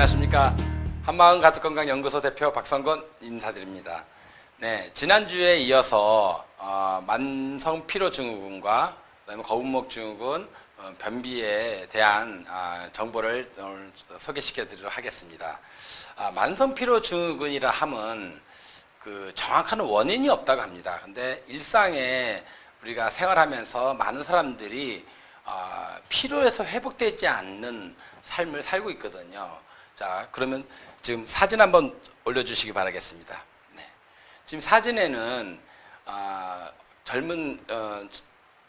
안녕하십니까. 한마음가족건강연구소 대표 박성건 인사드립니다. 네, 지난주에 이어서 만성피로증후군과 그다음에 거북목증후군, 변비에 대한 정보를 오늘 소개시켜 드리도록 하겠습니다. 만성피로증후군이라 함은 그 정확한 원인이 없다고 합니다. 근데 일상에 우리가 생활하면서 많은 사람들이 피로에서 회복되지 않는 삶을 살고 있거든요. 자, 그러면 지금 사진 한번 올려주시기 바라겠습니다. 네. 지금 사진에는 젊은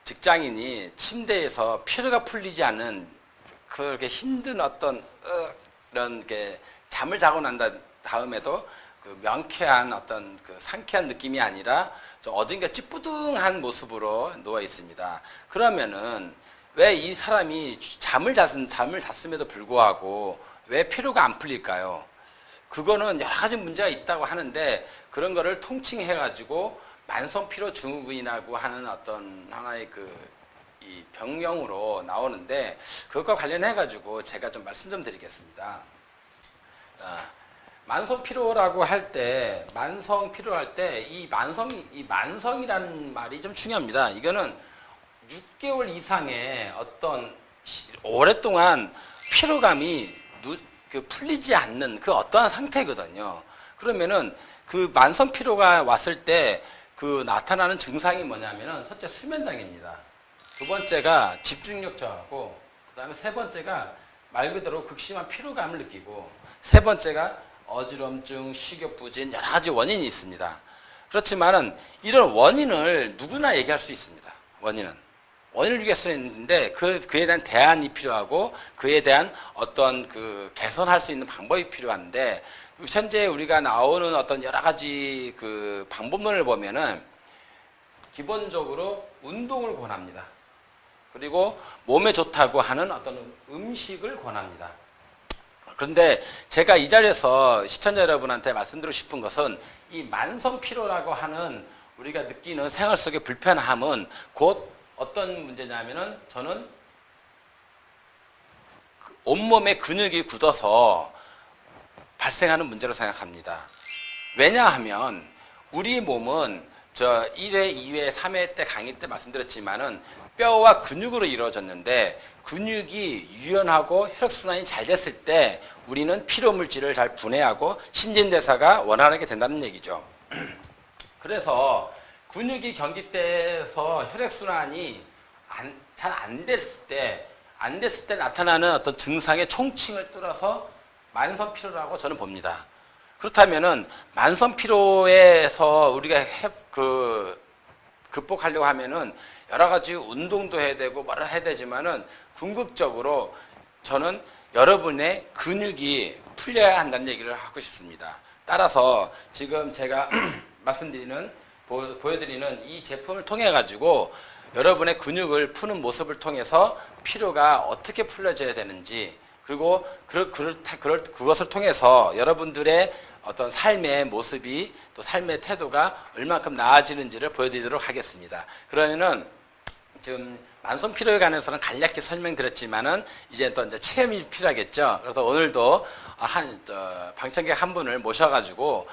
직장인이 침대에서 피로가 풀리지 않는 그렇게 힘든 어떤 이런 게 잠을 자고 난 다음에도 그 명쾌한 어떤 그 상쾌한 느낌이 아니라 좀 어딘가 찌뿌둥한 모습으로 누워 있습니다. 그러면은 왜 이 사람이 잠을 잤음에도 불구하고 왜 피로가 안 풀릴까요? 그거는 여러 가지 문제가 있다고 하는데 그런 거를 통칭해 가지고 만성피로증후군이라고 하는 어떤 하나의 이 병명으로 나오는데 그것과 관련해 가지고 제가 좀 말씀 좀 드리겠습니다. 만성피로라고 할 때, 만성피로할 때 이 만성이라는 말이 좀 중요합니다. 이거는 6개월 이상의 어떤 오랫동안 피로감이 풀리지 않는 그 어떠한 상태거든요. 그러면은 그 만성 피로가 왔을 때 그 나타나는 증상이 뭐냐면은 첫째 수면장애입니다. 두 번째가 집중력 저하고 그다음에 세 번째가 말 그대로 극심한 피로감을 느끼고 세 번째가 어지럼증, 식욕부진 여러 가지 원인이 있습니다. 그렇지만은 이런 원인을 누구나 얘기할 수 있습니다. 원인을 얘기할 수 있는데 그에 대한 대안이 필요하고 그에 대한 어떤 그 개선할 수 있는 방법이 필요한데 현재 우리가 나오는 어떤 여러 가지 그 방법론을 보면은 기본적으로 운동을 권합니다. 그리고 몸에 좋다고 하는 어떤 음식을 권합니다. 그런데 제가 이 자리에서 시청자 여러분한테 말씀드리고 싶은 것은 이 만성 피로라고 하는 우리가 느끼는 생활 속의 불편함은 곧 어떤 문제냐면은 저는 온몸에 근육이 굳어서 발생하는 문제로 생각합니다. 왜냐하면 우리 몸은 저 1회, 2회, 3회 때 강의 때 말씀드렸지만은 뼈와 근육으로 이루어졌는데 근육이 유연하고 혈액순환이 잘 됐을 때 우리는 피로물질을 잘 분해하고 신진대사가 원활하게 된다는 얘기죠. 그래서 근육이 경직돼서 혈액순환이 잘 안 됐을 때 나타나는 어떤 증상의 총칭을 뚫어서 만성피로라고 저는 봅니다. 그렇다면은 만성피로에서 우리가 극복하려고 하면은 여러 가지 운동도 해야 되고 뭐를 해야 되지만은 궁극적으로 저는 여러분의 근육이 풀려야 한다는 얘기를 하고 싶습니다. 따라서 지금 제가 보여드리는 이 제품을 통해 가지고 여러분의 근육을 푸는 모습을 통해서 피로가 어떻게 풀려져야 되는지 그리고 그것을 통해서 여러분들의 어떤 삶의 모습이 또 삶의 태도가 얼마큼 나아지는지를 보여드리도록 하겠습니다. 그러면은 지금 만성 피로에 관해서는 간략히 설명드렸지만은 이제 또 체험이 필요하겠죠. 그래서 오늘도 방청객 한 분을 모셔가지고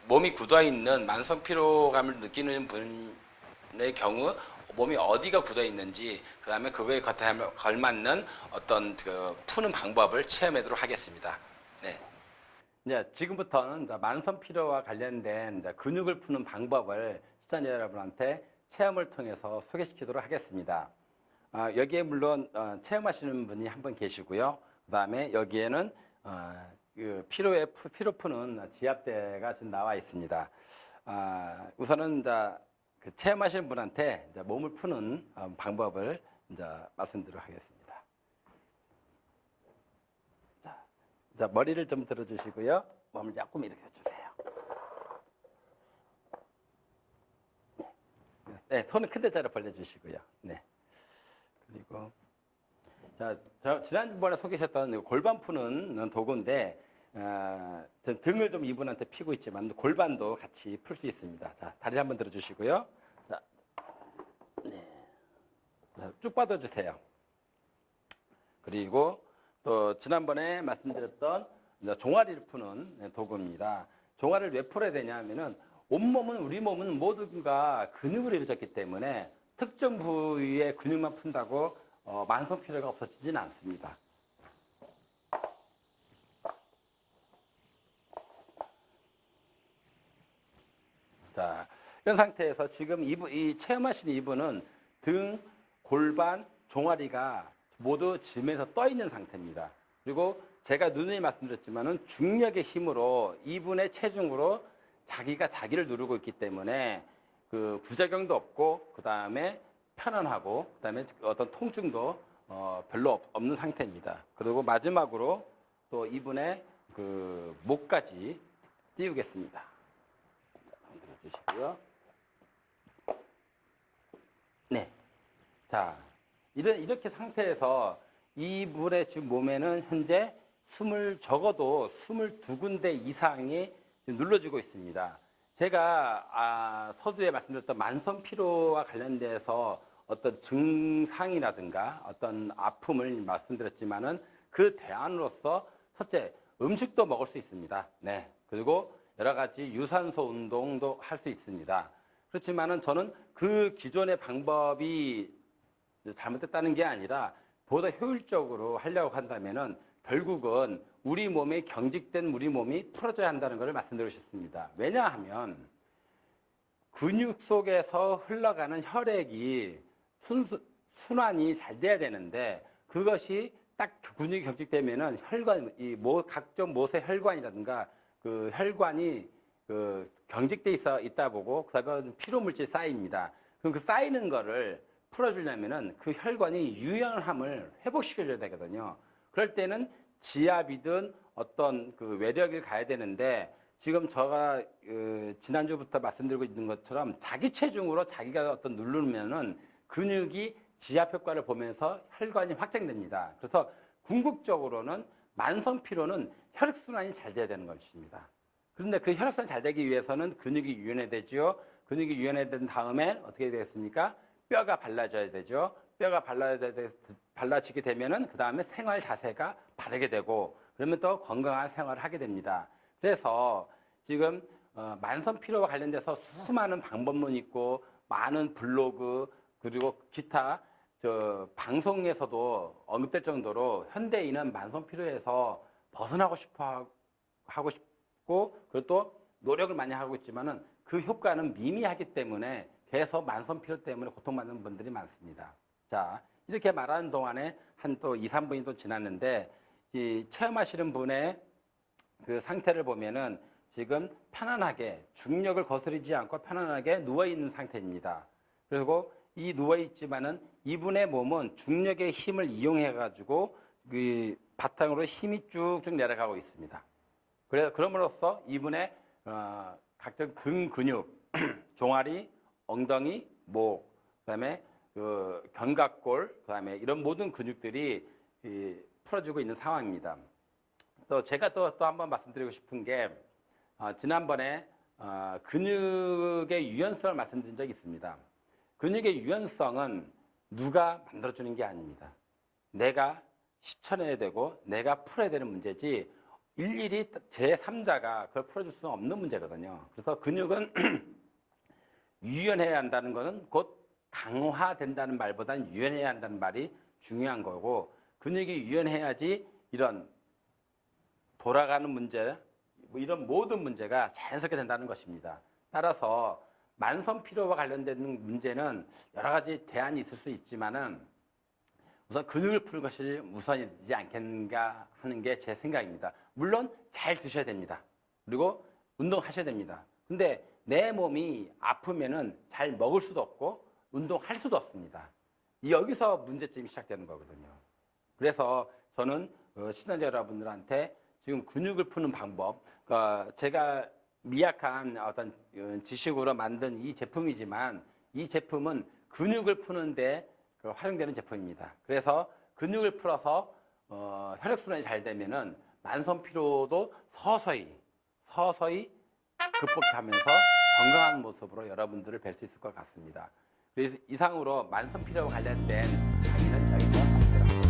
몸이 굳어 있는 만성 피로감을 느끼는 분의 경우 몸이 어디가 굳어 있는지 그다음에 그거에 걸맞는 어떤 그 푸는 방법을 체험하도록 하겠습니다. 네. 이제 지금부터는 만성 피로와 관련된 근육을 푸는 방법을 시청자 여러분한테 체험을 통해서 소개시키도록 하겠습니다. 여기에 물론 체험하시는 분이 한 분 계시고요. 그다음에 여기에는 피로 푸는 지압대가 지금 나와 있습니다. 우선은 그 체험하시는 분한테 몸을 푸는 방법을 말씀드리도록 하겠습니다. 자, 머리를 좀 들어주시고요. 몸을 조금 이렇게 해주세요. 네, 손은 큰 데자로 벌려주시고요. 네. 그리고 지난번에 소개하셨던 골반 푸는 도구인데 등을 좀 이분한테 피고 있지만 골반도 같이 풀 수 있습니다. 자, 다리 한번 들어주시고요. 자, 네. 쭉 뻗어주세요. 그리고 또 또 지난번에 말씀드렸던 종아리를 푸는 도구입니다. 종아리를 왜 풀어야 되냐 하면은 온몸은 우리 몸은 모두가 근육으로 이루어졌기 때문에 특정 부위의 근육만 푼다고 만성 피로가 없어지지는 않습니다. 자, 이런 상태에서 지금 이 체험하시는 이분은 등, 골반, 종아리가 모두 짐에서 떠 있는 상태입니다. 그리고 제가 누누이 말씀드렸지만은 중력의 힘으로 이분의 체중으로 자기가 자기를 누르고 있기 때문에 그 부작용도 없고 그 다음에 편안하고 그 다음에 어떤 통증도 별로 없는 상태입니다. 그리고 마지막으로 또 이분의 그 목까지 띄우겠습니다. 자, 한번 들어주시고요. 네. 자, 이렇게 상태에서 이분의 지금 몸에는 현재 적어도 22군데 이상이 눌러지고 있습니다. 제가 서두에 말씀드렸던 만성 피로와 관련돼서 어떤 증상이라든가 어떤 아픔을 말씀드렸지만은 그 대안으로서 첫째 음식도 먹을 수 있습니다. 네. 그리고 여러 가지 유산소 운동도 할 수 있습니다. 그렇지만은 저는 그 기존의 방법이 잘못됐다는 게 아니라 보다 효율적으로 하려고 한다면은 결국은 우리 몸에 경직된 우리 몸이 풀어져야 한다는 것을 말씀드리셨습니다. 왜냐하면 근육 속에서 흘러가는 혈액이 순환이 잘 돼야 되는데 그것이 딱 근육이 경직되면은 각종 모세 혈관이라든가 그 혈관이 경직돼 있다 보고 그다음에 피로 물질 쌓입니다. 그럼 그 쌓이는 거를 풀어주려면은 그 혈관이 유연함을 회복시켜줘야 되거든요. 그럴 때는 지압이든 어떤 그 외력을 가야 되는데 지금 제가 지난주부터 말씀드리고 있는 것처럼 자기 체중으로 자기가 어떤 누르면은 근육이 지압 효과를 보면서 혈관이 확장됩니다. 그래서 궁극적으로는 만성 피로는 혈액순환이 잘 돼야 되는 것입니다. 그런데 그 혈액순환이 잘 되기 위해서는 근육이 유연해야 되죠. 근육이 유연해야 된 다음에 어떻게 되겠습니까? 뼈가 발라져야 되죠. 뼈가 발라지게 되면은 그 다음에 생활 자세가 바르게 되고 그러면 또 건강한 생활을 하게 됩니다. 그래서 지금 만성 피로와 관련돼서 수많은 방법론이 있고 많은 블로그 그리고 기타 방송에서도 언급될 정도로 현대인은 만성 피로에서 벗어나고 하고 싶고 그리고 또 노력을 많이 하고 있지만은 그 효과는 미미하기 때문에 계속 만성 피로 때문에 고통받는 분들이 많습니다. 자, 이렇게 말하는 동안에 한 또 2, 3분이 또 지났는데 이 체험하시는 분의 그 상태를 보면은 지금 편안하게 중력을 거스르지 않고 편안하게 누워 있는 상태입니다. 그리고 이 누워 있지만은 이분의 몸은 중력의 힘을 이용해 가지고 그 바탕으로 힘이 쭉쭉 내려가고 있습니다. 그럼으로써 이분의 각종 등 근육, 종아리, 엉덩이, 목, 그다음에 그 견갑골, 그다음에 이런 모든 근육들이 풀어지고 있는 상황입니다. 또 제가 또 한번 말씀드리고 싶은 게 지난번에 근육의 유연성을 말씀드린 적이 있습니다. 근육의 유연성은 누가 만들어주는 게 아닙니다. 내가 실천해야 되고 내가 풀어야 되는 문제지 일일이 제3자가 그걸 풀어줄 수는 없는 문제거든요. 그래서 근육은 유연해야 한다는 것은 곧 강화된다는 말보다는 유연해야 한다는 말이 중요한 거고 근육이 유연해야지 이런 돌아가는 문제, 뭐 이런 모든 문제가 자연스럽게 된다는 것입니다. 따라서 만성 피로와 관련된 문제는 여러 가지 대안이 있을 수 있지만은 우선 근육을 푸는 것이 우선이지 않겠는가 하는 게 제 생각입니다. 물론 잘 드셔야 됩니다. 그리고 운동하셔야 됩니다. 근데 내 몸이 아프면은 잘 먹을 수도 없고 운동할 수도 없습니다. 여기서 문제점이 시작되는 거거든요. 그래서 저는 시청자 여러분들한테 지금 근육을 푸는 방법, 제가 미약한 어떤 지식으로 만든 이 제품이지만 이 제품은 근육을 푸는데 활용되는 제품입니다. 그래서 근육을 풀어서 혈액순환이 잘 되면은 만성 피로도 서서히 극복하면서 건강한 모습으로 여러분들을 뵐 수 있을 것 같습니다. 그래서 이상으로 만성 피로와 관련된 강의는 여기서 마치도록 하겠습니다.